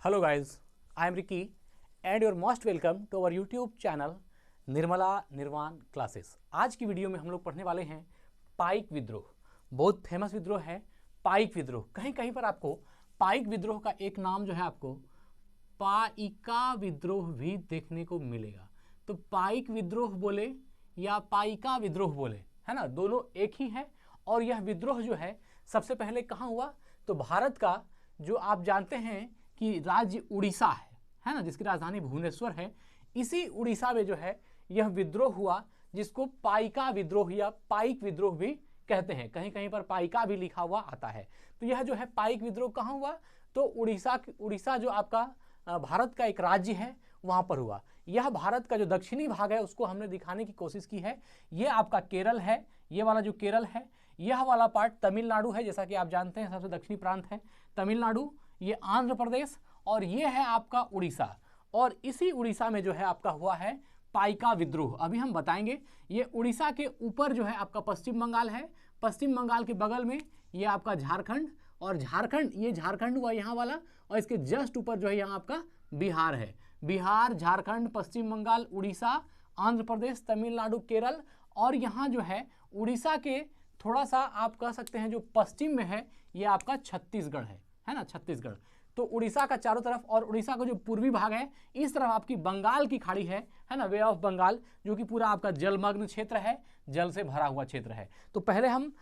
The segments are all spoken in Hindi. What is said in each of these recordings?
Hello guys, I am Ricky and you're most welcome to our YouTube channel Nirmala निर्वाण क्लासेस। आज की वीडियो में हम लोग पढ़ने वाले हैं पाइक विद्रोह। बहुत फेमस विद्रोह है पाइक विद्रोह। कहीं कहीं पर आपको पाइक विद्रोह का एक नाम जो है आपको पाइका विद्रोह भी देखने को मिलेगा। तो पाइक विद्रोह बोले या पाइका विद्रोह बोले, है ना, दोनों एक ही है। और यह विद्रोह जो है सबसे पहले कहाँ हुआ, तो भारत का जो आप जानते हैं कि राज्य उड़ीसा है ना, जिसकी राजधानी भुवनेश्वर है, इसी उड़ीसा में जो है यह विद्रोह हुआ, जिसको पाइका विद्रोह या पाइक विद्रोह भी कहते हैं। कहीं कहीं पर पाइका भी लिखा हुआ आता है। तो यह जो है पाइक विद्रोह कहाँ हुआ, तो उड़ीसा जो आपका भारत का एक राज्य है वहाँ पर हुआ। यह भारत का जो दक्षिणी भाग है उसको हमने दिखाने की कोशिश की है। ये आपका केरल है, ये वाला जो केरल है, यह वाला पार्ट तमिलनाडु है, जैसा कि आप जानते हैं सबसे दक्षिणी प्रांत है तमिलनाडु, ये आंध्र प्रदेश और ये है आपका उड़ीसा। और इसी उड़ीसा में जो है आपका हुआ है पाइका विद्रोह। अभी हम बताएंगे। ये उड़ीसा के ऊपर जो है आपका पश्चिम बंगाल है, पश्चिम बंगाल के बगल में ये आपका झारखंड, और झारखंड, ये झारखंड हुआ यहाँ वाला, और इसके जस्ट ऊपर जो है यहाँ आपका बिहार है। बिहार, झारखंड, पश्चिम बंगाल, उड़ीसा, आंध्र प्रदेश, तमिलनाडु, केरल, और यहाँ जो है उड़ीसा के थोड़ा सा आप कह सकते हैं जो पश्चिम में है ये आपका छत्तीसगढ़ है ना, छत्तीसगढ़। तो उड़ीसा का चारों तरफ, और उड़ीसा का जो पूर्वी भाग है इस तरफ आपकी बंगाल की खाड़ी है ना, वे ऑफ बंगाल, जो कि पूरा आपका जलमग्न क्षेत्र है, जल से भरा हुआ क्षेत्र है। तो पहले हम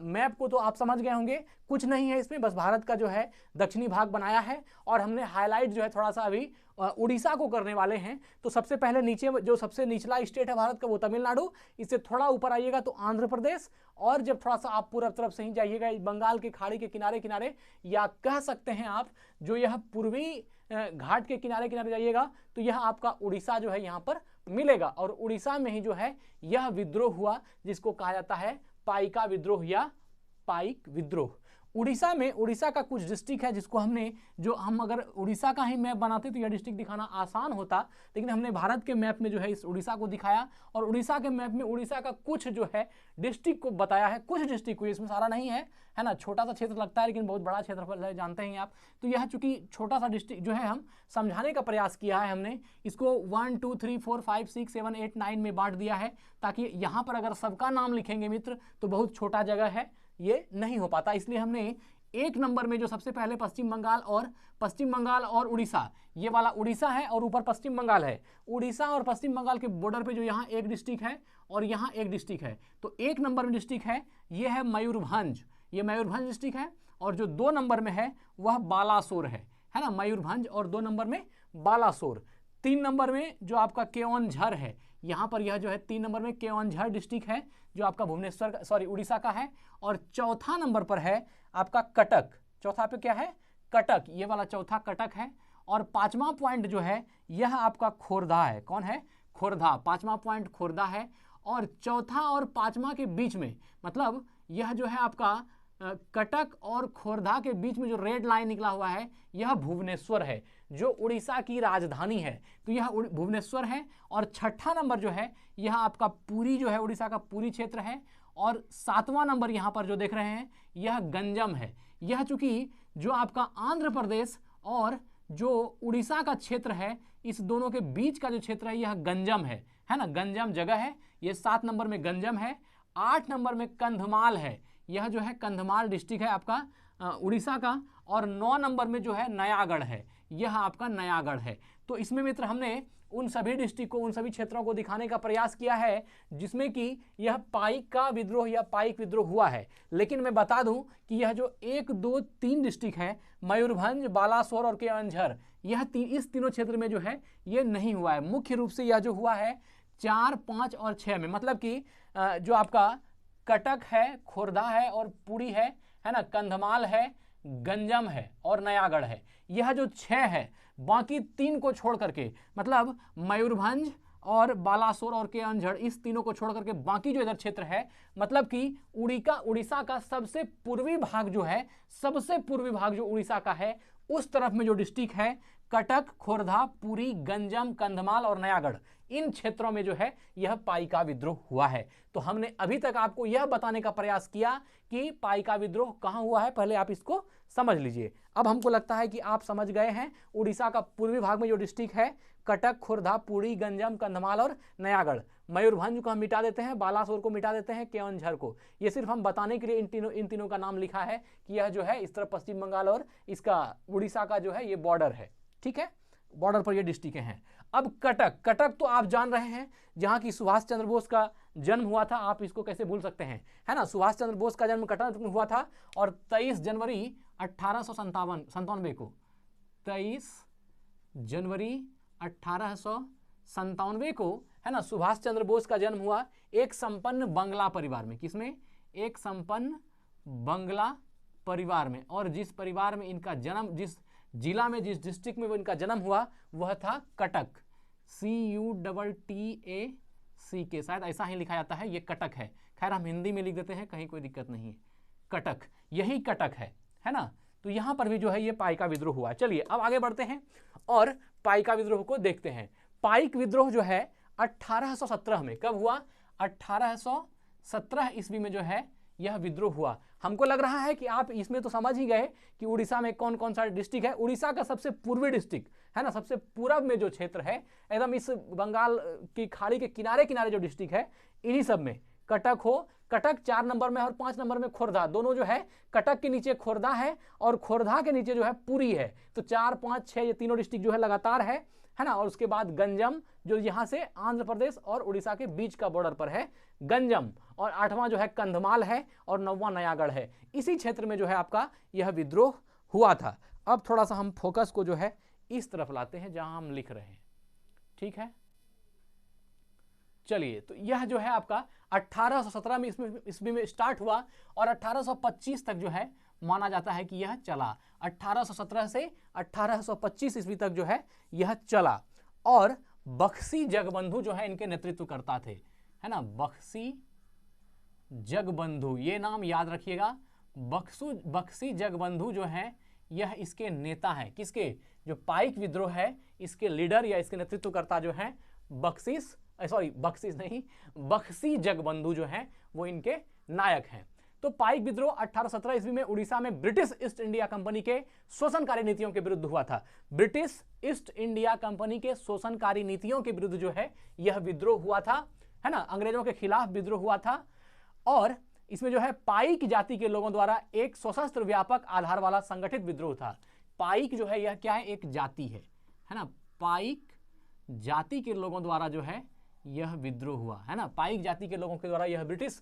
मैप को तो आप समझ गए होंगे, कुछ नहीं है इसमें, बस भारत का जो है दक्षिणी भाग बनाया है और हमने हाईलाइट जो है थोड़ा सा अभी उड़ीसा को करने वाले हैं। तो सबसे पहले नीचे जो सबसे निचला स्टेट है भारत का वो तमिलनाडु, इससे थोड़ा ऊपर आइएगा तो आंध्र प्रदेश, और जब थोड़ा सा आप पूर्व तरफ से ही जाइएगा बंगाल के खाड़ी के किनारे किनारे, या कह सकते हैं आप जो यह पूर्वी घाट के किनारे किनारे जाइएगा तो यह आपका उड़ीसा जो है यहाँ पर मिलेगा। और उड़ीसा में ही जो है यह विद्रोह हुआ जिसको कहा जाता है पाइका विद्रोह या पाइक विद्रोह। उड़ीसा में, उड़ीसा का कुछ डिस्ट्रिक्ट है जिसको हमने, जो हम अगर उड़ीसा का ही मैप बनाते तो यह डिस्ट्रिक्ट दिखाना आसान होता, लेकिन हमने भारत के मैप में जो है इस उड़ीसा को दिखाया, और उड़ीसा के मैप में उड़ीसा का कुछ जो है डिस्ट्रिक्ट को बताया है, कुछ डिस्ट्रिक्ट को, इसमें सारा नहीं है ना, छोटा सा क्षेत्र लगता है लेकिन बहुत बड़ा क्षेत्रफल है, जानते हैं आप। तो यह चूंकि छोटा सा डिस्ट्रिक्ट जो है हम समझाने का प्रयास किया है, हमने इसको 1 2 3 4 5 6 7 8 9 में बांट दिया है, ताकि यहाँ पर अगर सबका नाम लिखेंगे मित्र तो बहुत छोटा जगह है, ये नहीं हो पाता। इसलिए हमने एक नंबर में जो सबसे पहले पश्चिम बंगाल और उड़ीसा, ये वाला उड़ीसा है और ऊपर पश्चिम बंगाल है। उड़ीसा और पश्चिम बंगाल के बॉर्डर पे जो यहाँ एक डिस्ट्रिक्ट है और यहाँ एक डिस्ट्रिक्ट है, तो एक नंबर में डिस्ट्रिक्ट है ये है मयूरभंज, ये मयूरभंज डिस्ट्रिक्ट है। और जो 2 नंबर में है वह बालासोर है ना, मयूरभंज, और 2 नंबर में बालासोर। 3 नंबर में जो आपका केओंझर है, यहाँ पर यह जो है 3 नंबर में केओंझर डिस्ट्रिक्ट है जो आपका उड़ीसा का है। और चौथा नंबर पर है आपका कटक, चौथा पे क्या है, कटक, ये वाला चौथा कटक है। और 5वां पॉइंट जो है यह आपका खोरधा है, कौन है, खोरधा, 5वां पॉइंट खोरधा है। और चौथा और 5वां के बीच में, मतलब यह जो है आपका कटक और खोरधा के बीच में जो रेड लाइन निकला हुआ है यह भुवनेश्वर है, जो उड़ीसा की राजधानी है, तो यह भुवनेश्वर है। और 6ठा नंबर जो है यह आपका पुरी जो है, उड़ीसा का पुरी क्षेत्र है। और 7वां नंबर यहाँ पर जो देख रहे हैं यह गंजम है। यह चूंकि जो आपका आंध्र प्रदेश और जो उड़ीसा का क्षेत्र है, इस दोनों के बीच का जो क्षेत्र है यह गंजम है ना, गंजम जगह है, ये 7 नंबर में गंजम है। 8 नंबर में कंधमाल है, यह जो है कंधमाल डिस्ट्रिक्ट है आपका उड़ीसा का। और 9 नंबर में जो है नयागढ़ है, यह आपका नयागढ़ है। तो इसमें मित्र हमने उन सभी डिस्ट्रिक्ट को, उन सभी क्षेत्रों को दिखाने का प्रयास किया है जिसमें कि यह पाइक का विद्रोह या पाइक विद्रोह हुआ है। लेकिन मैं बता दूं कि यह जो 1 2 3 डिस्ट्रिक्ट है, मयूरभंज, बालासोर और केओंझर, यह इस तीनों क्षेत्र में जो है ये नहीं हुआ है। मुख्य रूप से यह जो हुआ है 4 5 और 6 में, मतलब कि जो आपका कटक है, खोरधा है और पुरी है ना, कंधमाल है, गंजम है और नयागढ़ है, यह जो 6 है, बाकी 3 को छोड़ करके, मतलब मयूरभंज और बालासोर और केओंझर, इस तीनों को छोड़ करके बाकी जो इधर क्षेत्र है, मतलब कि उड़ीसा का सबसे पूर्वी भाग जो है, सबसे पूर्वी भाग जो उड़ीसा का है, उस तरफ में जो डिस्ट्रिक्ट है कटक, खोरधा, पुरी, गंजम, कंधमाल और नयागढ़, इन क्षेत्रों में जो है यह पाइका विद्रोह हुआ है। तो हमने अभी तक आपको यह बताने का प्रयास किया कि पाइका विद्रोह कहां हुआ है, पहले आप इसको समझ लीजिए। अब हमको लगता है कि आप समझ गए हैं। उड़ीसा का पूर्वी भाग में जो डिस्ट्रिक्ट है, कटक, खुर्दा, पुरी, गंजम, कंधमाल और नयागढ़। मयूरभंज को हम मिटा देते हैं, बालासोर को मिटा देते हैं, केवंझर को। ये सिर्फ हम बताने के लिए इन तीनों का नाम लिखा है कि यह जो है इस तरफ पश्चिम बंगाल और इसका उड़ीसा का जो है ये बॉर्डर है, ठीक है, बॉर्डर पर ये डिस्ट्रिक्ट हैं। अब कटक, कटक तो आप जान रहे हैं जहां की सुभाष चंद्र बोस का जन्म हुआ था, आप इसको कैसे भूल सकते हैं, है ना। सुभाष चंद्र बोस का जन्म कटक में हुआ था और 23 जनवरी 1897 को, 23 जनवरी 1897 को, है ना, सुभाष चंद्र बोस का जन्म हुआ एक संपन्न बंगला परिवार में। किसमें? एक संपन्न बंगला परिवार में। और जिस परिवार में इनका जन्म, जिस जिला में, जिस डिस्ट्रिक्ट में वो इनका जन्म हुआ, वह था कटक, CUTTAC के, शायद ऐसा ही लिखा जाता है, ये कटक है। खैर हम हिंदी में लिख देते हैं, कहीं कोई दिक्कत नहीं है, कटक, यही कटक है ना। तो यहां पर भी जो है ये पाइका विद्रोह हुआ। चलिए अब आगे बढ़ते हैं और पाइका विद्रोह को देखते हैं। पाइक विद्रोह जो है 1817 में, कब हुआ? 1817 ईस्वी में जो है यह विद्रोह हुआ। हमको लग रहा है कि आप इसमें तो समझ ही गए कि उड़ीसा में कौन कौन सा डिस्ट्रिक्ट है। उड़ीसा का सबसे पूर्वी डिस्ट्रिक्ट है ना, सबसे पूर्व में जो क्षेत्र है, एकदम इस बंगाल की खाड़ी के किनारे किनारे जो डिस्ट्रिक्ट है, इन्हीं सब में कटक हो। कटक 4 नंबर में और 5 नंबर में खुर्दा, दोनों जो है, कटक के नीचे खुर्दा है और खुर्दा के नीचे जो है पुरी है। तो 4, 5, 6 ये तीनों डिस्ट्रिक्ट जो है लगातार है ना। और उसके बाद गंजम, जो यहाँ से आंध्र प्रदेश और उड़ीसा के बीच का बॉर्डर पर है, गंजम। और 8वां जो है कंधमाल है और 9वां नयागढ़ है। इसी क्षेत्र में जो है आपका यह विद्रोह हुआ था। अब थोड़ा सा हम फोकस को जो है इस तरफ लाते हैं जहां हम लिख रहे हैं, ठीक है। चलिए, तो यह जो है आपका 1817 में ईस्वी में स्टार्ट हुआ और 1825 तक जो है माना जाता है कि यह चला। 1817 से 1825 ईस्वी तक जो है यह चला। और बख्शी जगबंधु जो है इनके नेतृत्व करता थे, है ना, बख्शी जगबंधु, ये नाम याद रखिएगा। बख्शी जगबंधु जो है यह इसके नेता है। किसके? जो पाइक विद्रोह है, इसके लीडर या इसके नेतृत्वकर्ता जो है बख्शी जगबंधु जो है वो इनके नायक हैं। तो पाइक विद्रोह 1817 ईस्वी में उड़ीसा में ब्रिटिश ईस्ट इंडिया कंपनी के शोषणकारी नीतियों के विरुद्ध हुआ था। ब्रिटिश ईस्ट इंडिया कंपनी के शोषणकारी नीतियों के विरुद्ध जो है यह विद्रोह हुआ था, है ना, अंग्रेजों के खिलाफ विद्रोह हुआ था। और इसमें जो है पाइक जाति के लोगों द्वारा एक सशस्त्र व्यापक आधार वाला संगठित विद्रोह था। पाइक जो है यह क्या है? एक जाति है ना। पाइक जाति के लोगों द्वारा जो है यह विद्रोह हुआ, है ना। पाइक जाति के लोगों के द्वारा यह ब्रिटिश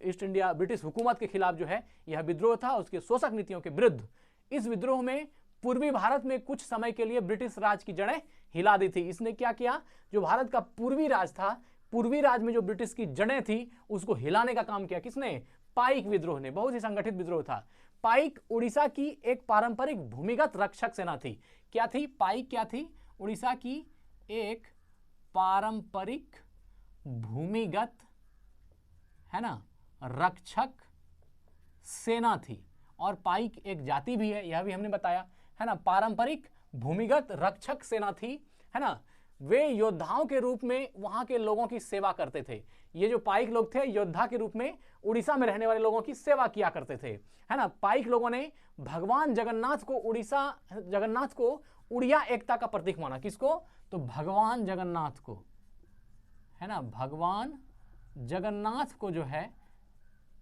ईस्ट इंडिया ब्रिटिश हुकूमत के खिलाफ जो है यह विद्रोह था, उसके शोषक नीतियों के विरुद्ध। इस विद्रोह में पूर्वी भारत में कुछ समय के लिए ब्रिटिश राज की जड़ें हिला दी थी। इसने क्या किया? जो भारत का पूर्वी राज था, पूर्वी राज में जो ब्रिटिश की जड़ें थी उसको हिलाने का काम किया। किसने? पाइक विद्रोह ने। बहुत ही संगठित विद्रोह था। पाइक उड़ीसा की एक पारंपरिक भूमिगत रक्षक सेना थी। क्या थी? पाइक क्या थी? उड़ीसा की एक पारंपरिक भूमिगत, है ना, रक्षक सेना थी। और पाइक एक जाति भी है, यह भी हमने बताया, है ना। पारंपरिक भूमिगत रक्षक सेना थी, है ना। वे योद्धाओं के रूप में वहां के लोगों की सेवा करते थे। ये जो पाइक लोग थे योद्धा के रूप में उड़ीसा में रहने वाले लोगों की सेवा किया करते थे, है ना। पाइक लोगों ने भगवान जगन्नाथ को उड़िया एकता का प्रतीक माना। किसको? तो भगवान जगन्नाथ को, है ना, भगवान जगन्नाथ को जो है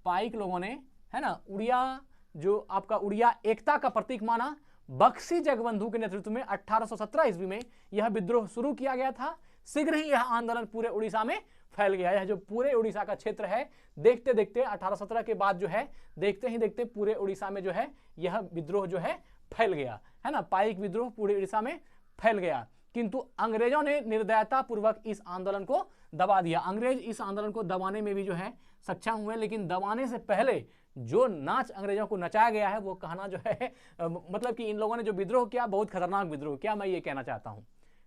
पाइक लोगों ने, है ना, उड़िया, जो आपका उड़िया एकता का प्रतीक माना। बख्शी जगबंधु के नेतृत्व में 1817 ईस्वी में यह विद्रोह शुरू किया गया था। शीघ्र ही यह आंदोलन पूरे उड़ीसा में फैल गया। यह जो पूरे उड़ीसा का क्षेत्र है, देखते देखते 1817 के बाद जो है, देखते ही देखते पूरे उड़ीसा में जो है यह विद्रोह जो है फैल गया, है ना। पाइक विद्रोह पूरे उड़ीसा में फैल गया। किंतु अंग्रेजों ने निर्दयता पूर्वक इस आंदोलन को दबा दिया। अंग्रेज इस आंदोलन को दबाने में भी जो है सक्षम हुए, लेकिन दबाने से पहले जो नाच अंग्रेजों को नचाया गया है वो कहना जो है मतलब कि इन लोगों ने जो विद्रोह किया बहुत खतरनाक विद्रोह किया, मैं ये कहना चाहता हूं,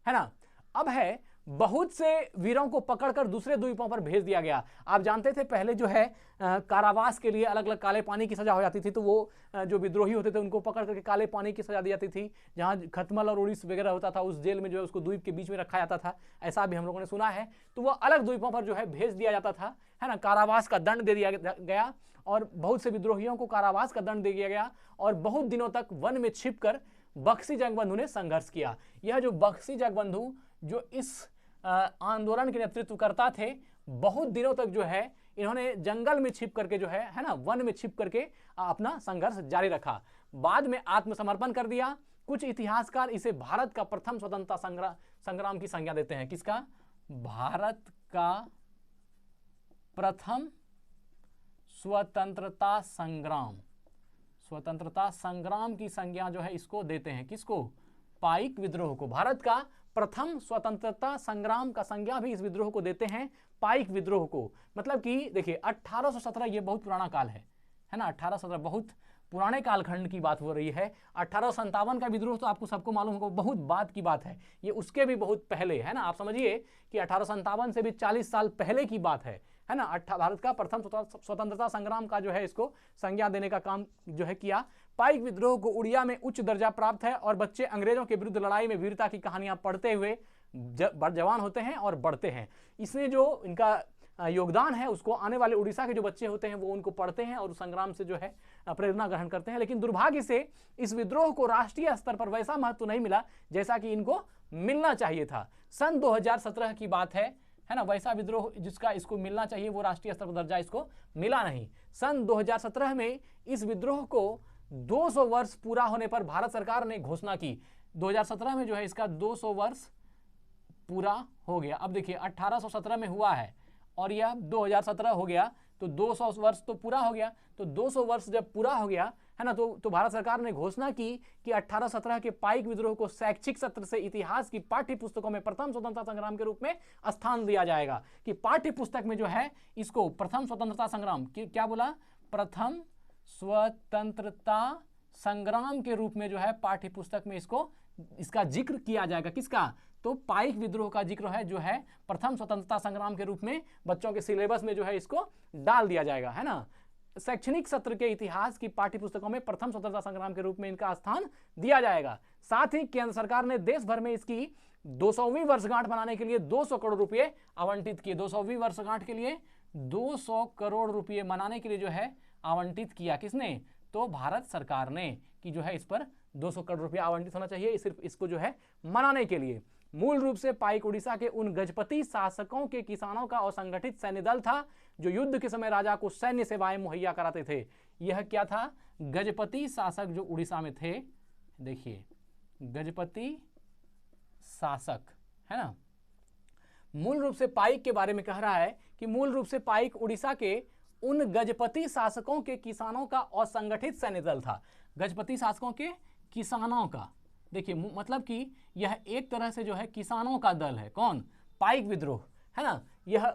है ना। अब है बहुत से वीरों को पकड़कर दूसरे द्वीपों पर भेज दिया गया। आप जानते थे पहले जो है कारावास के लिए अलग अलग काले पानी की सजा हो जाती थी, तो वो जो विद्रोही होते थे उनको पकड़ करके काले पानी की सजा दी जाती थी। जहाँ खतमल और उड़ीस वगैरह होता था, उस जेल में जो है उसको द्वीप के बीच में रखा जाता था, ऐसा भी हम लोगों ने सुना है। तो वह अलग द्वीपों पर जो है भेज दिया जाता था, है ना। कारावास का दंड दे दिया गया और बहुत से विद्रोहियों को कारावास का दंड दे दिया गया और बहुत दिनों तक वन में छिपकर बख्शी जगबंधु ने संघर्ष किया। यह जो बख्शी जगबंधु जो इस आंदोलन के नेतृत्व करता थे, बहुत दिनों तक जो है इन्होंने जंगल में छिप करके जो है ना, वन में छिप करके अपना संघर्ष जारी रखा। बाद में आत्मसमर्पण कर दिया। कुछ इतिहासकार इसे भारत का प्रथम स्वतंत्रता संग्राम की संज्ञा देते हैं। किसका? भारत का प्रथम स्वतंत्रता संग्राम की संज्ञा जो है इसको देते हैं। किसको? पाइक विद्रोह को। भारत का प्रथम स्वतंत्रता संग्राम का संज्ञा भी इस विद्रोह को देते हैं, पाइक विद्रोह को। मतलब कि देखिए 1817 ये बहुत पुराना काल है ना। 1817 बहुत पुराने कालखंड की बात हो रही है। 1857 का विद्रोह तो आपको सबको मालूम होगा, बहुत बाद की बात है। ये उसके भी बहुत पहले है ना। आप समझिए कि 1857 से भी 40 साल पहले की बात है ना। भारत का प्रथम स्वतंत्रता संग्राम का जो है इसको संज्ञा देने का काम जो है किया। पाइक विद्रोह को उड़िया में उच्च दर्जा प्राप्त है और बच्चे अंग्रेजों के विरुद्ध लड़ाई में वीरता की कहानियां पढ़ते हुए जवान होते हैं और बढ़ते हैं। इसमें जो इनका योगदान है उसको आने वाले उड़ीसा के जो बच्चे होते हैं वो उनको पढ़ते हैं और उस संग्राम से जो है प्रेरणा ग्रहण करते हैं। लेकिन दुर्भाग्य से इस विद्रोह को राष्ट्रीय स्तर पर वैसा महत्व नहीं मिला जैसा कि इनको मिलना चाहिए था। सन 2017 की बात है ना। वैसा विद्रोह जिसका इसको मिलना चाहिए वो राष्ट्रीय स्तर पर दर्जा इसको मिला नहीं। सन 2017 में इस विद्रोह को 200 वर्ष पूरा होने पर भारत सरकार ने घोषणा की। 2017 में जो है इसका 200 वर्ष पूरा हो गया। अब देखिए 1817 में हुआ है और यह 2017 हो गया, तो 200 वर्ष तो पूरा हो गया। तो 200 वर्ष जब पूरा हो गया है ना, तो भारत सरकार ने घोषणा की कि 1817 के पाइक विद्रोह को शैक्षिक सत्र से इतिहास की पाठ्य पुस्तकों में प्रथम स्वतंत्रता संग्राम के रूप में स्थान दिया जाएगा। कि पाठ्य पुस्तक में जो है इसको प्रथम स्वतंत्रता संग्राम क्या बोला? प्रथम स्वतंत्रता संग्राम के रूप में जो है पाठ्य पुस्तक में इसका जिक्र किया जाएगा। किसका? तो पाइक विद्रोह का जिक्र है जो है प्रथम स्वतंत्रता संग्राम के रूप में बच्चों के सिलेबस में जो है इसको डाल दिया जाएगा, है ना। शैक्षणिक सत्र के इतिहास की पाठ्य पुस्तकों में प्रथम स्वतंत्रता संग्राम के रूप में इनका स्थान दिया जाएगा। साथ ही केंद्र सरकार ने देश भर में इसकी 200वीं वर्षगांठ बनाने के लिए 200 करोड़ रुपए आवंटित किए। 200वीं वर्षगांठ के लिए 200 करोड़ रुपए मनाने के लिए जो है आवंटित किया। किसने? तो भारत सरकार ने, कि जो है इस पर 200 करोड़ रुपया आवंटित होना चाहिए सिर्फ इसको जो है मनाने के लिए। मूल रूप से पाइक उड़ीसा के उन गजपति शासकों के किसानों का असंगठित सैन्य दल था जो युद्ध के समय राजा को सैन्य सेवाएं मुहैया कराते थे। यह क्या था? गजपति शासक जो उड़ीसा में थे। देखिए गजपति शासक, है ना। मूल रूप से पाइक के बारे में कह रहा है कि मूल रूप से पाइक उड़ीसा के उन गजपति शासकों के किसानों का असंगठित सैन्य दल था। गजपति शासकों के किसानों का, देखिए मतलब कि यह एक तरह से जो है किसानों का दल है। कौन? पाइक विद्रोह, है ना। यह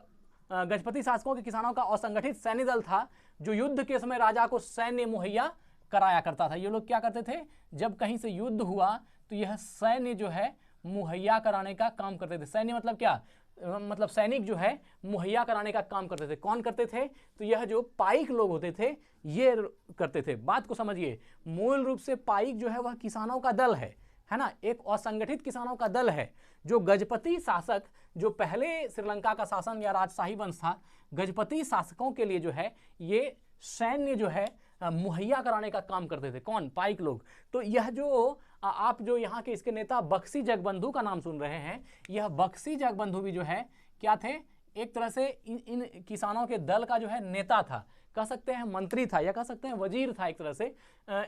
गजपति शासकों के किसानों का असंगठित सैन्य दल था जो युद्ध के समय राजा को सैन्य मुहैया कराया करता था। ये लोग क्या करते थे? जब कहीं से युद्ध हुआ तो यह सैन्य जो है मुहैया कराने का काम करते थे। सैन्य मतलब क्या? मतलब सैनिक जो है मुहैया कराने का काम करते थे। कौन करते थे? तो यह जो पाइक लोग होते थे ये करते थे। बात को समझिए, मूल रूप से पाइक जो है वह किसानों का दल है ना। एक असंगठित किसानों का दल है जो गजपति शासक, जो पहले श्रीलंका का शासन या राजशाही वंश था, गजपति शासकों के लिए जो है ये सैन्य जो है मुहैया कराने का काम करते थे। कौन? पाइक लोग। तो यह जो आप जो यहाँ के इसके नेता बख्शी जगबंधु का नाम सुन रहे हैं, यह बख्शी जगबंधु भी जो है क्या थे? एक तरह से इन किसानों के दल का जो है नेता था, कह सकते हैं मंत्री था या कह सकते हैं वजीर था एक तरह से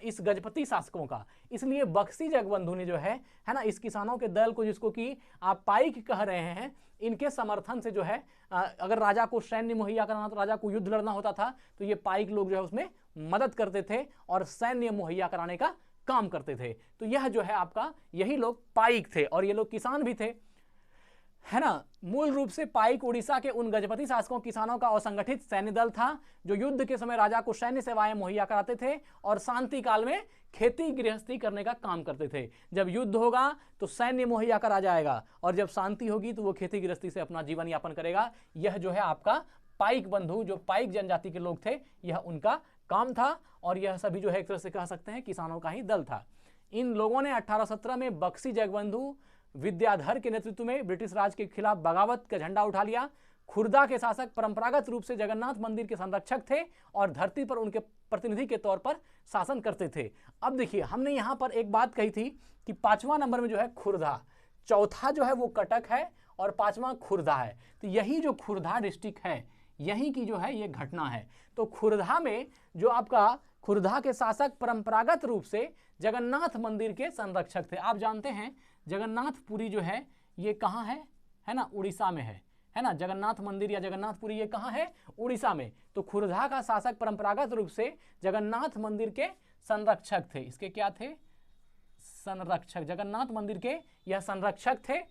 इस गजपति शासकों का। इसलिए बख्शी जगबंधु ने जो है ना, इस किसानों के दल को, जिसको कि आप पाइक कह रहे हैं, इनके समर्थन से जो है अगर राजा को सैन्य मुहैया कराना, तो राजा को युद्ध लड़ना होता था, तो ये पाइक लोग जो है उसमें मदद करते थे और सैन्य मुहैया कराने का काम करते थे। तो यह जो है आपका, यही लोग पाइक थे और ये लोग किसान भी थे। है ना, मूल रूप से पाइक उड़ीसा के उन गजपति शासकों किसानों का असंगठित सैन्य दल था जो युद्ध के समय राजा को सैन्य सेवाएं मुहैया कराते थे और शांति काल में खेती गृहस्थी करने का काम करते थे। जब युद्ध होगा तो सैन्य मुहैया करा जाएगा और जब शांति होगी तो वो खेती गृहस्थी से अपना जीवन यापन करेगा। यह जो है आपका पाइक बंधु, जो पाइक जनजाति के लोग थे, यह उनका काम था और यह सभी जो है एक तरह से कह सकते हैं किसानों का ही दल था। इन लोगों ने 1817 में बक्सी जगबंधु विद्याधर के नेतृत्व में ब्रिटिश राज के खिलाफ बगावत का झंडा उठा लिया। खुर्दा के शासक परंपरागत रूप से जगन्नाथ मंदिर के संरक्षक थे और धरती पर उनके प्रतिनिधि के तौर पर शासन करते थे। अब देखिए, हमने यहाँ पर एक बात कही थी कि 5वां नंबर में जो है खुर्दा, चौथा जो है वो कटक है और 5वां खुर्दा है। तो यही जो खुर्दा डिस्ट्रिक्ट है, यहीं की जो है ये घटना है। तो खुर्दा में जो आपका खुर्दा के शासक परंपरागत रूप से जगन्नाथ मंदिर के संरक्षक थे। आप जानते हैं जगन्नाथपुरी जो है ये कहाँ है ना, उड़ीसा में है ना। जगन्नाथ मंदिर या जगन्नाथपुरी ये कहाँ है, उड़ीसा में। तो खुर्दा का शासक परंपरागत रूप से जगन्नाथ मंदिर के संरक्षक थे। इसके क्या थे, संरक्षक, जगन्नाथ मंदिर के यह संरक्षक थे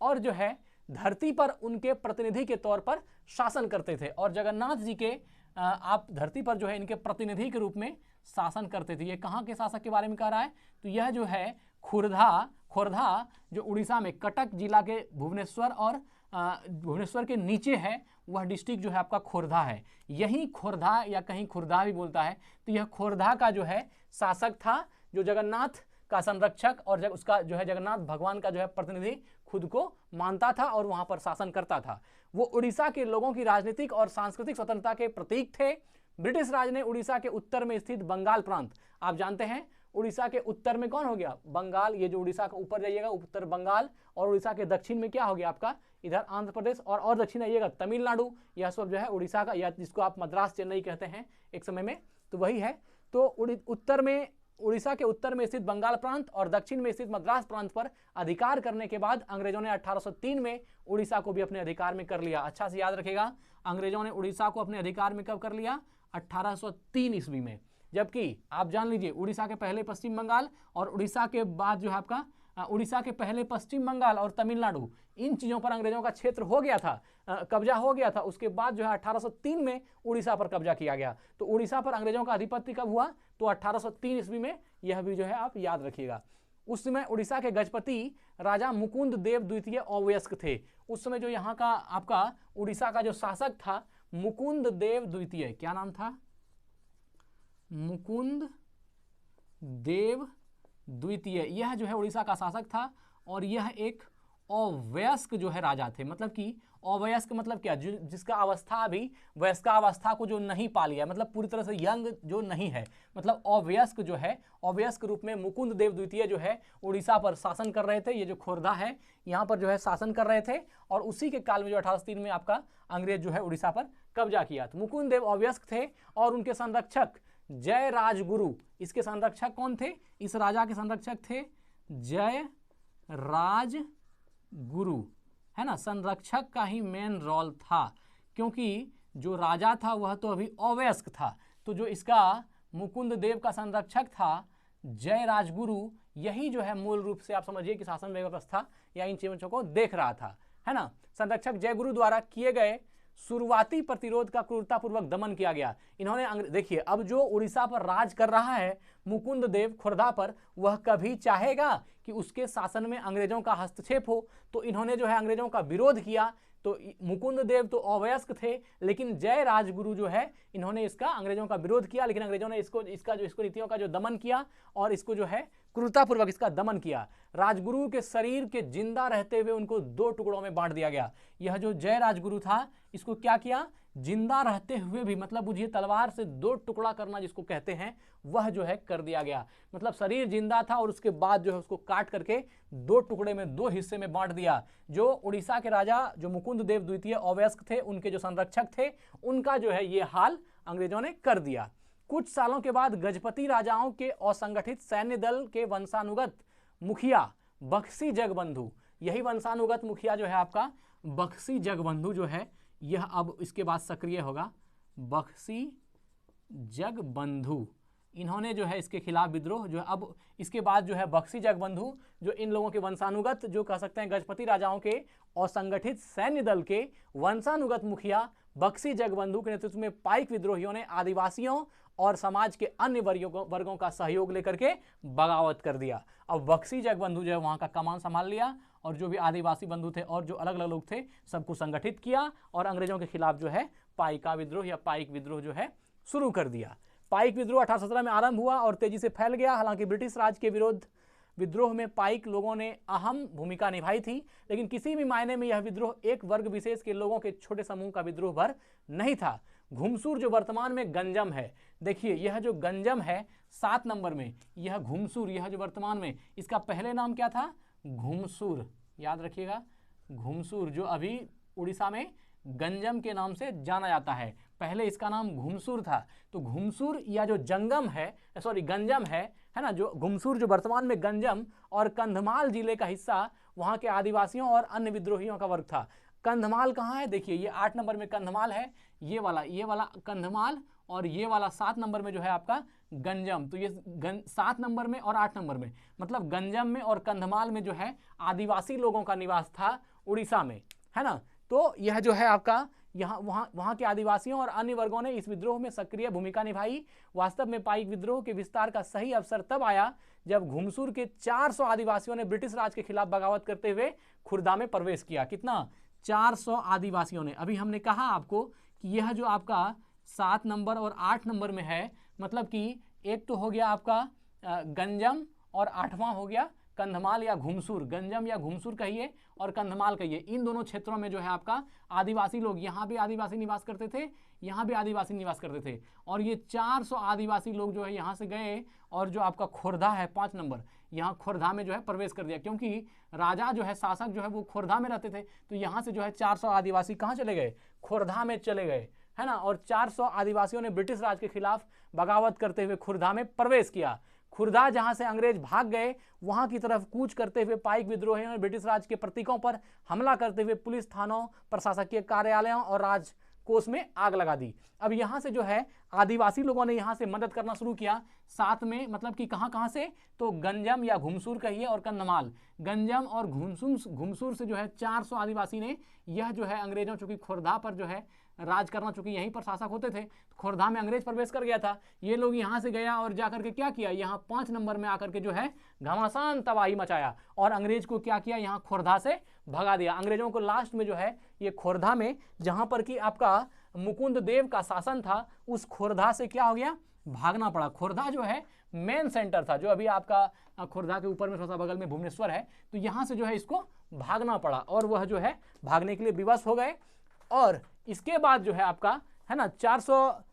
और जो है धरती पर उनके प्रतिनिधि के तौर पर शासन करते थे और जगन्नाथ जी के आप धरती पर जो है इनके प्रतिनिधि के रूप में शासन करते थे। ये कहाँ के शासक के बारे में कह रहा है, तो यह जो है खुर्दा जो उड़ीसा में कटक जिला के भुवनेश्वर और भुवनेश्वर के नीचे है, वह डिस्ट्रिक्ट जो है आपका खुर्दा है। यही खुर्दा या कहीं खुर्दा भी बोलता है। तो यह खुर्दा का जो है शासक था जो जगन्नाथ का संरक्षक और उसका जो है जगन्नाथ भगवान का जो है प्रतिनिधि खुद को मानता था और वहां पर शासन करता था। वो उड़ीसा के लोगों की राजनीतिक और सांस्कृतिक स्वतंत्रता के प्रतीक थे। ब्रिटिश राज ने उड़ीसा के उत्तर में स्थित बंगाल प्रांत, आप जानते हैं उड़ीसा के उत्तर में कौन हो गया, बंगाल। ये जो उड़ीसा का ऊपर जाइएगा उत्तर बंगाल, और उड़ीसा के दक्षिण में क्या हो गया आपका इधर आंध्र प्रदेश, और दक्षिण आइएगा तमिलनाडु। यह सब जो है उड़ीसा का, या जिसको आप मद्रास चेन्नई कहते हैं एक समय में, तो वही है। तो उत्तर में उड़ीसा के उत्तर में स्थित बंगाल प्रांत और दक्षिण में स्थित मद्रास प्रांत पर अधिकार करने के बाद अंग्रेजों ने 1803 में उड़ीसा को भी अपने अधिकार में कर लिया। अच्छा से याद रखेगा, अंग्रेजों ने उड़ीसा को अपने अधिकार में कब कर लिया, 1803 ईस्वी में। जबकि आप जान लीजिए उड़ीसा के पहले पश्चिम बंगाल और उड़ीसा के बाद जो है आपका उड़ीसा के पहले पश्चिम बंगाल और तमिलनाडु, इन चीज़ों पर अंग्रेजों का क्षेत्र हो गया था, कब्जा हो गया था। उसके बाद जो है 1803 में उड़ीसा पर कब्जा किया गया। तो उड़ीसा पर अंग्रेजों का आधिपत्य कब हुआ, तो 1803 ईस्वी में। यह भी जो है आप याद रखिएगा। उस समय उड़ीसा के गजपति राजा मुकुंद देव द्वितीय अवयस्क थे। उस समय जो यहाँ का आपका उड़ीसा का जो शासक था मुकुंद देव द्वितीय, क्या नाम था, मुकुंद देव द्वितीय, यह जो है उड़ीसा का शासक था और यह एक अवयस्क जो है राजा थे। मतलब कि अवयस्क मतलब क्या, जिसका अवस्था अभी वयस्कावस्था को जो नहीं पा लिया, मतलब पूरी तरह से यंग जो नहीं है, मतलब अवयस्क जो है, अवयस्क रूप में मुकुंद देव द्वितीय जो है उड़ीसा पर शासन कर रहे थे। ये जो खुर्दा है यहाँ पर जो है शासन कर रहे थे और उसी के काल में जो 1803 में आपका अंग्रेज जो है उड़ीसा पर कब्जा किया। तो मुकुंद देव अवयस्क थे और उनके संरक्षक जय राजगुरु, इसके संरक्षक कौन थे, इस राजा के संरक्षक थे जय राजगुरु, है ना। संरक्षक का ही मेन रोल था क्योंकि जो राजा था वह तो अभी अवयस्क था। तो जो इसका मुकुंद देव का संरक्षक था जय राजगुरु, यही जो है मूल रूप से आप समझिए कि शासन व्यवस्था या इन चीजों को देख रहा था, है ना। संरक्षक जयगुरु द्वारा किए गए शुरुआती प्रतिरोध का क्रूरतापूर्वक दमन किया गया। इन्होंने देखिए, अब जो उड़ीसा पर राज कर रहा है मुकुंद देव खुर्दा पर, वह कभी चाहेगा कि उसके शासन में अंग्रेजों का हस्तक्षेप हो। तो इन्होंने जो है अंग्रेजों का विरोध किया। तो मुकुंद देव तो अवयस्क थे, लेकिन जय राजगुरु जो है इन्होंने इसका अंग्रेजों का विरोध किया, लेकिन अंग्रेजों ने इसको नीतियों का जो दमन किया और इसको जो है क्रूरतापूर्वक इसका दमन किया। राजगुरु के शरीर के जिंदा रहते हुए उनको 2 टुकड़ों में बांट दिया गया। यह जो जय राजगुरु था इसको क्या किया, जिंदा रहते हुए भी, मतलब बुझिए तलवार से 2 टुकड़ा करना जिसको कहते हैं, वह जो है कर दिया गया। मतलब शरीर जिंदा था और उसके बाद जो है उसको काट करके 2 टुकड़े में 2 हिस्से में बांट दिया। जो उड़ीसा के राजा जो मुकुंद देव द्वितीय अवयस्क थे, उनके जो संरक्षक थे, उनका जो है ये हाल अंग्रेजों ने कर दिया। कुछ सालों के बाद गजपति राजाओं के असंगठित सैन्य दल के वंशानुगत मुखिया बक्सी जगबंधु, यही वंशानुगत मुखिया जो है आपका बक्सी जगबंधु जो है, यह अब इसके बाद सक्रिय होगा। बक्सी जगबंधु, इन्होंने जो है इसके खिलाफ विद्रोह जो है, अब इसके बाद जो है बख्शी जगबंधु जो इन लोगों के वंशानुगत जो कह सकते हैं गजपति राजाओं के और संगठित सैन्य दल के वंशानुगत मुखिया बख्शी जगबंधु के नेतृत्व में पाइक विद्रोहियों ने आदिवासियों और समाज के अन्य वर्गों का सहयोग लेकर के बगावत कर दिया। अब बख्शी जगबंधु जो है वहां का कमान संभाल लिया और जो भी आदिवासी बंधु थे और जो अलग अलग लोग थे सबको संगठित किया और अंग्रेजों के खिलाफ जो है पाइका विद्रोह या पाइक विद्रोह जो है शुरू कर दिया। पाइक विद्रोह 1817 में आरंभ हुआ और तेजी से फैल गया। हालांकि ब्रिटिश राज के विरुद्ध विद्रोह में पाइक लोगों ने अहम भूमिका निभाई थी, लेकिन किसी भी मायने में यह विद्रोह एक वर्ग विशेष के लोगों के छोटे समूह का विद्रोह भर नहीं था। घुमसूर जो वर्तमान में गंजम है, देखिए यह जो गंजम है 7 नंबर में, यह घुमसूर, यह जो वर्तमान में, इसका पहले नाम क्या था? घुमसूर, याद रखिएगा, घुमसूर जो अभी उड़ीसा में गंजम के नाम से जाना जाता है, पहले इसका नाम घुमसूर था। तो घुमसूर या जो जंगम है, सॉरी गंजम है ना, जो घुमसूर जो वर्तमान में गंजम और कंधमाल जिले का हिस्सा वहाँ के आदिवासियों और अन्य विद्रोहियों का वर्ग था। कंधमाल कहाँ है? देखिए ये 8 नंबर में कंधमाल है, ये वाला कंधमाल, और ये वाला 7 नंबर में जो है आपका गंजम। तो ये 7 नंबर में और 8 नंबर में, मतलब गंजम में और कंधमाल में जो है आदिवासी लोगों का निवास था उड़ीसा में, है ना। तो यह जो है आपका वहाँ के आदिवासियों और अन्य वर्गों ने इस विद्रोह में सक्रिय भूमिका निभाई। वास्तव में पाइक विद्रोह के विस्तार का सही अवसर तब आया जब घुमसूर के 400 आदिवासियों ने ब्रिटिश राज के खिलाफ बगावत करते हुए खुर्दा में प्रवेश किया। कितना? 400 आदिवासियों ने। अभी हमने कहा आपको कि यह जो आपका 7 नंबर और 8 नंबर में है, मतलब कि एक तो हो गया आपका गंजम और 8वां हो गया कंधमाल या घुमसूर। गंजम या घुमसूर कहिए और कंधमाल कहिए, इन दोनों क्षेत्रों में जो है आपका आदिवासी लोग, यहाँ भी आदिवासी निवास करते थे, यहाँ भी आदिवासी निवास करते थे। और ये 400 आदिवासी लोग जो है यहाँ से गए और जो आपका खोर्धा है 5 नंबर, यहाँ खोर्धा में जो है प्रवेश कर दिया, क्योंकि राजा जो है, शासक जो है वो खोर्धा में रहते थे। तो यहाँ से जो है 400 आदिवासी कहाँ चले गए? खोर्धा में चले गए, है ना। और 400 आदिवासियों ने ब्रिटिश राज के खिलाफ बगावत करते हुए खुर्दा में प्रवेश किया। खुर्दा जहां से अंग्रेज भाग गए वहां की तरफ कूच करते हुए पाइक विद्रोहियों ने ब्रिटिश राज के प्रतीकों पर हमला करते हुए पुलिस थानों, प्रशासकीय कार्यालयों और राजकोष में आग लगा दी। अब यहां से जो है आदिवासी लोगों ने यहां से मदद करना शुरू किया साथ में, मतलब कि कहां से? तो गंजम या घुमसूर कहिए और कंधमाल। गंजम और घुमसूर से जो है 400 आदिवासी ने, यह जो है अंग्रेजों चूंकि खोर्धा पर जो है राज करना, चूंकि यहीं पर शासक होते थे, खोर्धा में अंग्रेज प्रवेश कर गया था। ये लोग यहाँ से गया और जाकर के क्या किया? यहाँ 5 नंबर में आकर के जो है घमासान तबाही मचाया और अंग्रेज को क्या किया? यहाँ खोर्धा से भगा दिया। अंग्रेजों को लास्ट में जो है ये खोर्धा में, जहां पर कि आपका मुकुंद देव का शासन था, उस खोर्धा से क्या हो गया? भागना पड़ा। खोर्धा जो है मेन सेंटर था, जो अभी आपका खोर्धा के ऊपर में थोड़ा सा बगल में भुवनेश्वर है, तो यहाँ से जो है इसको भागना पड़ा और वह जो है भागने के लिए विवश हो गए। और इसके बाद जो है आपका, है ना, 400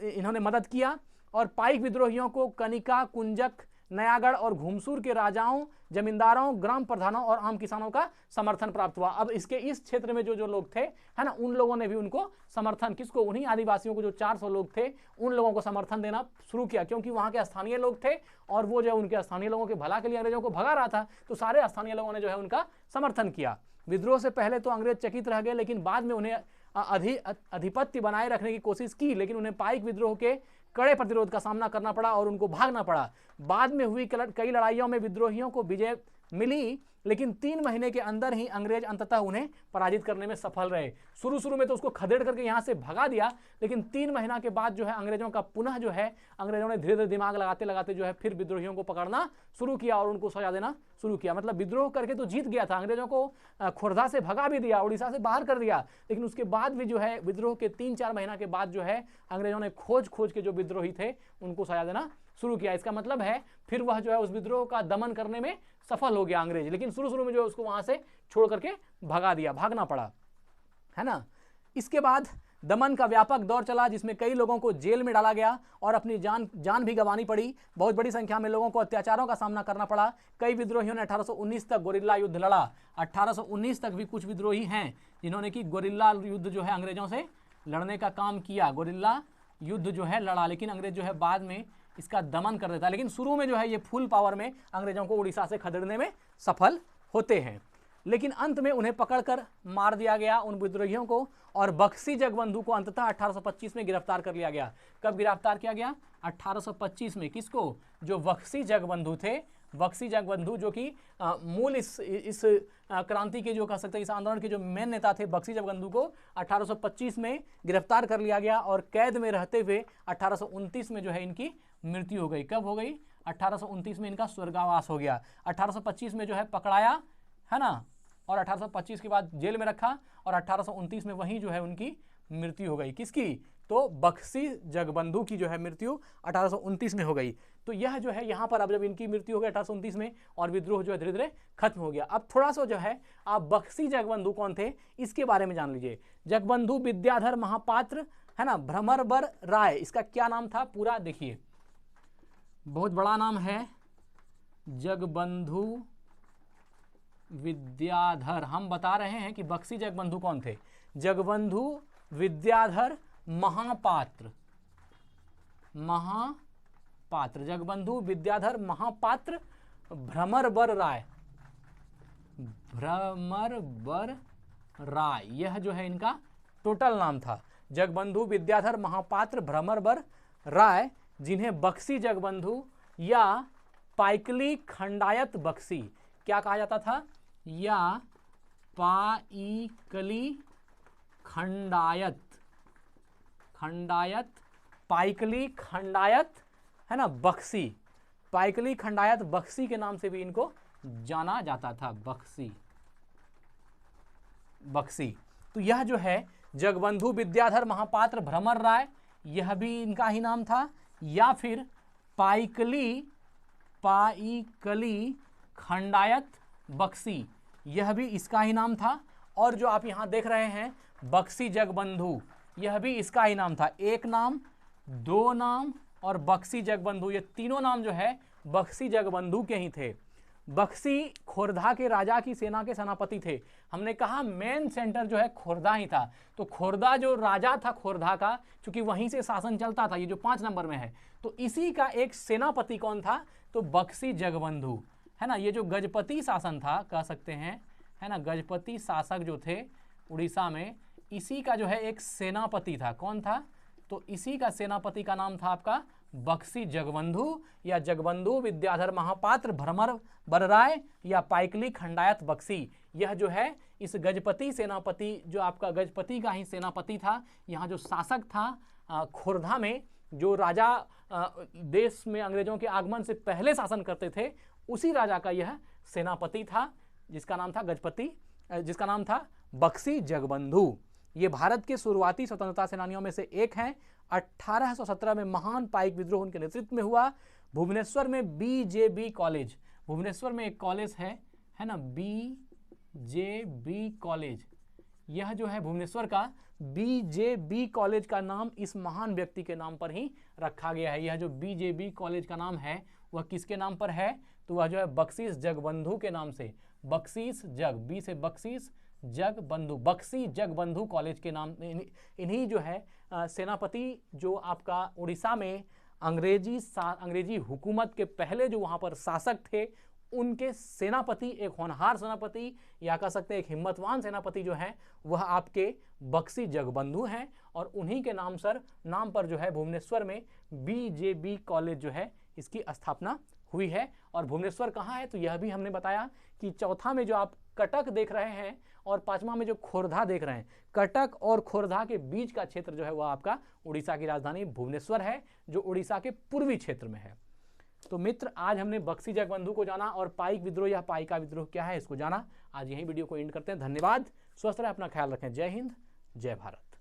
इन्होंने मदद किया और पाइक विद्रोहियों को कनिका, कुंजक, नयागढ़ और घुमसूर के राजाओं, जमींदारों, ग्राम प्रधानों और आम किसानों का समर्थन प्राप्त हुआ। अब इसके इस क्षेत्र में जो लोग थे, है ना, उन लोगों ने भी उनको समर्थन, किसको? उन्हीं आदिवासियों को, जो 400 लोग थे, उन लोगों को समर्थन देना शुरू किया, क्योंकि वहां के स्थानीय लोग थे और वो जो उनके स्थानीय लोगों के भला के लिए अंग्रेजों को भगा रहा था, तो सारे स्थानीय लोगों ने जो है उनका समर्थन किया। विद्रोह से पहले तो अंग्रेज चकित रह गए, लेकिन बाद में उन्हें अधिपत्य बनाए रखने की कोशिश की, लेकिन उन्हें पाइक विद्रोह के कड़े प्रतिरोध का सामना करना पड़ा और उनको भागना पड़ा। बाद में हुई कई लड़ाइयों में विद्रोहियों को विजय मिली, लेकिन 3 महीने के अंदर ही अंग्रेज अंततः उन्हें पराजित करने में सफल रहे। शुरू में तो उसको खदेड़ करके यहाँ से भगा दिया, लेकिन 3 महीना के बाद जो है अंग्रेजों का पुनः जो है, अंग्रेजों ने धीरे धीरे दिमाग लगाते लगाते जो है फिर विद्रोहियों को पकड़ना शुरू किया और उनको सजा देना शुरू किया। मतलब विद्रोह करके तो जीत गया था, अंग्रेजों को खोर्धा से भगा भी दिया, उड़ीसा से बाहर कर दिया, लेकिन उसके बाद भी जो है विद्रोह के 3-4 महीना के बाद जो है अंग्रेजों ने खोज के जो विद्रोही थे उनको सजा देना शुरू किया। इसका मतलब है फिर वह जो है उस विद्रोह का दमन करने में सफल हो गया अंग्रेज, लेकिन शुरू में जो है उसको वहां से छोड़ करके भगा दिया, भागना पड़ा, है ना। इसके बाद दमन का व्यापक दौर चला, जिसमें कई लोगों को जेल में डाला गया और अपनी जान भी गंवानी पड़ी। बहुत बड़ी संख्या में लोगों को अत्याचारों का सामना करना पड़ा। कई विद्रोहियों ने 1819 तक गोरिल्ला युद्ध लड़ा। 1819 तक भी कुछ विद्रोही हैं जिन्होंने कि गोरिल्ला युद्ध जो है अंग्रेजों से लड़ने का काम किया, गोरिल्ला युद्ध जो है लड़ा, लेकिन अंग्रेज जो है बाद में इसका दमन कर देता है। लेकिन शुरू में जो है ये फुल पावर में अंग्रेजों को उड़ीसा से खदेड़ने में सफल होते हैं। लेकिन अंत में उन्हें पकड़कर मार दिया गया उन विद्रोहियों को, और बख्शी जगबंधु को अंततः 1825 में गिरफ्तार कर लिया गया। कब गिरफ्तार किया गया? 1825 में। किसको? जो बख्शी जगबंधु थे, बख्शी जगबंधु जो कि मूल इस क्रांति के, जो कह सकते हैं इस आंदोलन के जो मेन नेता थे, बख्शी जगबंधु को 1825 में गिरफ्तार कर लिया गया और कैद में रहते हुए 1829 में जो है इनकी मृत्यु हो गई। कब हो गई? 1829 में इनका स्वर्गवास हो गया। 1825 में जो है पकड़ाया, है ना, और 1825 के बाद जेल में रखा, और 1829 में वहीं जो है उनकी मृत्यु हो गई। किसकी? तो बख्शी जगबंधु की जो है मृत्यु 1829 में हो गई। तो यह जो है यहाँ पर अब जब इनकी मृत्यु हो गई 1829 में, और विद्रोह जो है धीरे धीरे खत्म हो गया। अब थोड़ा सा जो है आप बख्शी जगबंधु कौन थे इसके बारे में जान लीजिए। जगबंधु विद्याधर महापात्र, है ना, भ्रमरबर राय, इसका क्या नाम था पूरा? देखिए बहुत बड़ा नाम है, जगबंधु विद्याधर। हम बता रहे हैं कि बख्शी जगबंधु कौन थे? जगबंधु विद्याधर महापात्र, महापात्र, जगबंधु विद्याधर महापात्र भ्रमरबर राय, भ्रमरबर राय, यह जो है इनका टोटल नाम था। जगबंधु विद्याधर महापात्र भ्रमरबर राय, जिन्हें बख्शी जगबंधु या पाइकली खंडायत बख्शी क्या कहा जाता था? या पाइकली खंडायत, खंडायत, पाइकली खंडायत, है ना, बख्शी, पाइकली खंडायत बख्शी के नाम से भी इनको जाना जाता था। बख्शी, बख्शी। तो यह जो है जगबंधु विद्याधर महापात्र भ्रमर राय, यह भी इनका ही नाम था, या फिर पाइकली, पाइकली खंडायत बख्शी, यह भी इसका ही नाम था। और जो आप यहाँ देख रहे हैं बख्शी जगबंधु, यह भी इसका ही नाम था। एक नाम, दो नाम और बख्शी जगबंधु, ये तीनों नाम जो है बख्शी जगबंधु के ही थे। बख्शी खोरधा के राजा की सेना के सेनापति थे। हमने कहा मेन सेंटर जो है खोरधा ही था, तो खोरधा जो राजा था खोरधा का, चूंकि वहीं से शासन चलता था, ये जो 5 नंबर में है, तो इसी का एक सेनापति कौन था? तो बख्शी जगबंधु, है ना। ये जो गजपति शासन था कह सकते हैं, है ना, गजपति शासक जो थे उड़ीसा में, इसी का जो है एक सेनापति था। कौन था? तो इसी का सेनापति का नाम था आपका बख्शी जगबंधु, या जगबंधु विद्याधर महापात्र भ्रमर बरराय, या पाइकली खंडायत बख्शी। यह जो है इस गजपति सेनापति, जो आपका गजपति का ही सेनापति था, यहाँ जो शासक था खोरधा में, जो राजा देश में अंग्रेजों के आगमन से पहले शासन करते थे, उसी राजा का यह सेनापति था, जिसका नाम था गजपति, जिसका नाम था बख्शी जगबंधु। ये भारत के शुरुआती स्वतंत्रता सेनानियों में से एक हैं। 1817 में महान पाइक विद्रोह उनके नेतृत्व में हुआ। भुवनेश्वर में बीजेबी कॉलेज, भुवनेश्वर में एक कॉलेज है ना, बीजेबी कॉलेज, यह जो है भुवनेश्वर का बीजेबी कॉलेज का नाम इस महान व्यक्ति के नाम पर ही रखा गया है। यह जो बीजेबी कॉलेज का नाम है वह किसके नाम पर है? तो वह जो है बख्शीश जगबंधु के नाम से, बख्शीश जग, बी से बख्शीश, जगबंधु, बख्शी जगबंधु कॉलेज के नाम, इन्हीं जो है सेनापति जो आपका उड़ीसा में अंग्रेजी हुकूमत के पहले जो वहाँ पर शासक थे, उनके सेनापति, एक होनहार सेनापति या कह सकते हैं एक हिम्मतवान सेनापति जो है वह आपके बख्शी जगबंधु हैं। और उन्हीं के नाम पर जो है भुवनेश्वर में बीजेबी कॉलेज जो है इसकी स्थापना हुई है। और भुवनेश्वर कहाँ है? तो यह भी हमने बताया कि चौथा में जो आप कटक देख रहे हैं और पांचवा में जो खोरधा देख रहे हैं, कटक और खोरधा के बीच का क्षेत्र जो है वह आपका उड़ीसा की राजधानी भुवनेश्वर है, जो उड़ीसा के पूर्वी क्षेत्र में है। तो मित्र, आज हमने बख्शी जगबंधु को जाना और पाइक विद्रोह या पाइका विद्रोह क्या है इसको जाना। आज यही वीडियो को एंड करते हैं। धन्यवाद, स्वस्थ रहें, अपना ख्याल रखें। जय हिंद, जय भारत।